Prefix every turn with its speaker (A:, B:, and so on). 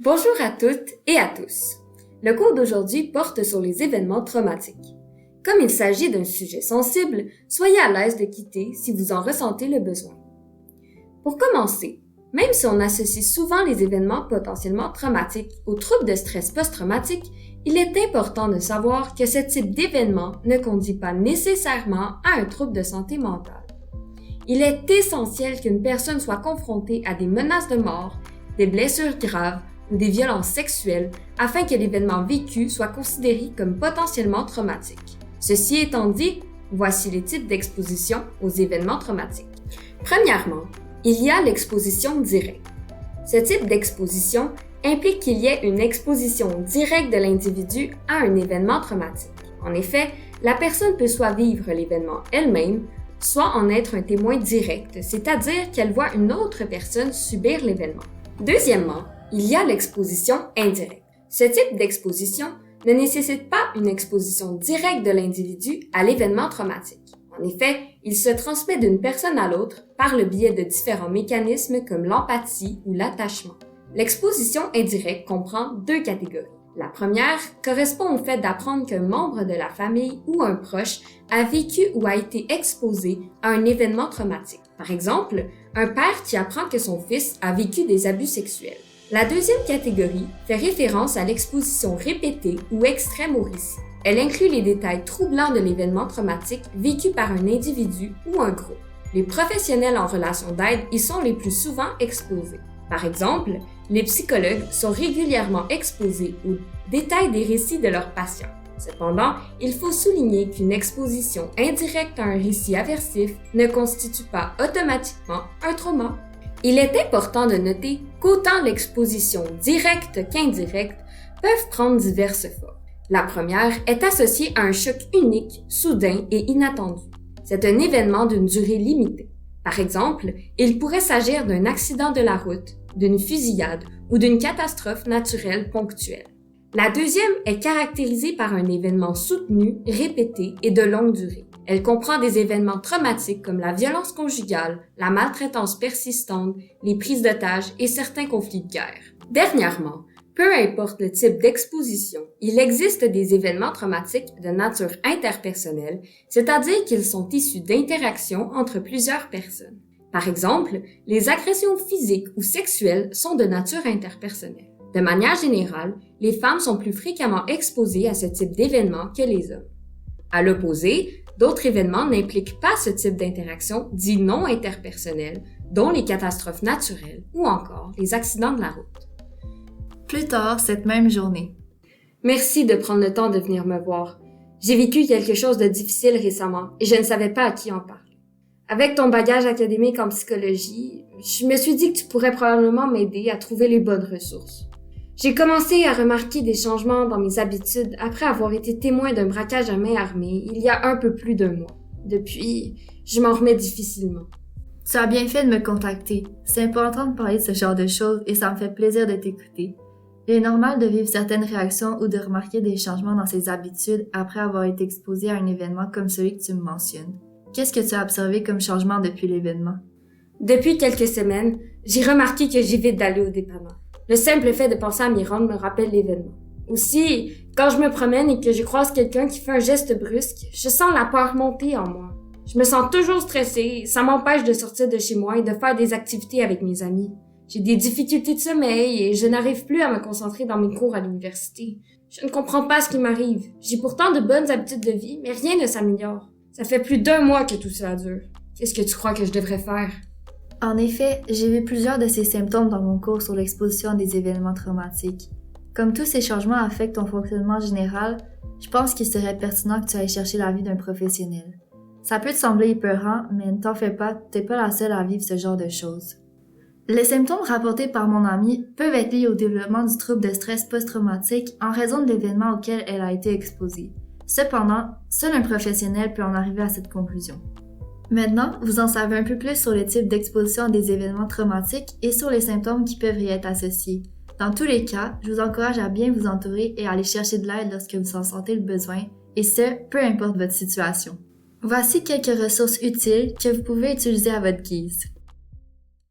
A: Bonjour à toutes et à tous. Le cours d'aujourd'hui porte sur les événements traumatiques. Comme il s'agit d'un sujet sensible, soyez à l'aise de quitter si vous en ressentez le besoin. Pour commencer, même si on associe souvent les événements potentiellement traumatiques aux troubles de stress post-traumatique, il est important de savoir que ce type d'événement ne conduit pas nécessairement à un trouble de santé mentale. Il est essentiel qu'une personne soit confrontée à des menaces de mort, des blessures graves ou des violences sexuelles afin que l'événement vécu soit considéré comme potentiellement traumatique. Ceci étant dit, voici les types d'exposition aux événements traumatiques. Premièrement, il y a l'exposition directe. Ce type d'exposition implique qu'il y ait une exposition directe de l'individu à un événement traumatique. En effet, la personne peut soit vivre l'événement elle-même, soit en être un témoin direct, c'est-à-dire qu'elle voit une autre personne subir l'événement. Deuxièmement, il y a l'exposition indirecte. Ce type d'exposition ne nécessite pas une exposition directe de l'individu à l'événement traumatique. En effet, il se transmet d'une personne à l'autre par le biais de différents mécanismes comme l'empathie ou l'attachement. L'exposition indirecte comprend deux catégories. La première correspond au fait d'apprendre qu'un membre de la famille ou un proche a vécu ou a été exposé à un événement traumatique. Par exemple, un père qui apprend que son fils a vécu des abus sexuels. La deuxième catégorie fait référence à l'exposition répétée ou extrême au récit. Elle inclut les détails troublants de l'événement traumatique vécu par un individu ou un groupe. Les professionnels en relation d'aide y sont les plus souvent exposés. Par exemple, les psychologues sont régulièrement exposés aux détails des récits de leurs patients. Cependant, il faut souligner qu'une exposition indirecte à un récit aversif ne constitue pas automatiquement un trauma. Il est important de noter qu'autant l'exposition directe qu'indirecte peuvent prendre diverses formes. La première est associée à un choc unique, soudain et inattendu. C'est un événement d'une durée limitée. Par exemple, il pourrait s'agir d'un accident de la route, d'une fusillade ou d'une catastrophe naturelle ponctuelle. La deuxième est caractérisée par un événement soutenu, répété et de longue durée. Elle comprend des événements traumatiques comme la violence conjugale, la maltraitance persistante, les prises d'otages et certains conflits de guerre. Dernièrement, peu importe le type d'exposition, il existe des événements traumatiques de nature interpersonnelle, c'est-à-dire qu'ils sont issus d'interactions entre plusieurs personnes. Par exemple, les agressions physiques ou sexuelles sont de nature interpersonnelle. De manière générale, les femmes sont plus fréquemment exposées à ce type d'événements que les hommes. À l'opposé, d'autres événements n'impliquent pas ce type d'interaction dit non interpersonnelle, dont les catastrophes naturelles ou encore les accidents de la route.
B: Plus tard cette même journée.
A: Merci de prendre le temps de venir me voir. J'ai vécu quelque chose de difficile récemment et je ne savais pas à qui en parler. Avec ton bagage académique en psychologie, je me suis dit que tu pourrais probablement m'aider à trouver les bonnes ressources. J'ai commencé à remarquer des changements dans mes habitudes après avoir été témoin d'un braquage à main armée il y a un peu plus d'1 mois. Depuis, je m'en remets difficilement.
B: Tu as bien fait de me contacter. C'est important de parler de ce genre de choses et ça me fait plaisir de t'écouter. Il est normal de vivre certaines réactions ou de remarquer des changements dans ses habitudes après avoir été exposé à un événement comme celui que tu me mentionnes. Qu'est-ce que tu as observé comme changement depuis l'événement?
A: Depuis quelques semaines, j'ai remarqué que j'évite d'aller au dépanneur. Le simple fait de penser à m'y rendre me rappelle l'événement. Aussi, quand je me promène et que je croise quelqu'un qui fait un geste brusque, je sens la peur monter en moi. Je me sens toujours stressée, ça m'empêche de sortir de chez moi et de faire des activités avec mes amis. J'ai des difficultés de sommeil et je n'arrive plus à me concentrer dans mes cours à l'université. Je ne comprends pas ce qui m'arrive. J'ai pourtant de bonnes habitudes de vie, mais rien ne s'améliore. Ça fait plus d'1 mois que tout cela dure. Qu'est-ce que tu crois que je devrais faire?
B: En effet, j'ai vu plusieurs de ces symptômes dans mon cours sur l'exposition des événements traumatiques. Comme tous ces changements affectent ton fonctionnement général, je pense qu'il serait pertinent que tu ailles chercher l'avis d'un professionnel. Ça peut te sembler épeurant, mais ne t'en fais pas, t'es pas la seule à vivre ce genre de choses. Les symptômes rapportés par mon amie peuvent être liés au développement du trouble de stress post-traumatique en raison de l'événement auquel elle a été exposée. Cependant, seul un professionnel peut en arriver à cette conclusion. Maintenant, vous en savez un peu plus sur le type d'exposition à des événements traumatiques et sur les symptômes qui peuvent y être associés. Dans tous les cas, je vous encourage à bien vous entourer et à aller chercher de l'aide lorsque vous en sentez le besoin, et ce, peu importe votre situation. Voici quelques ressources utiles que vous pouvez utiliser à votre guise.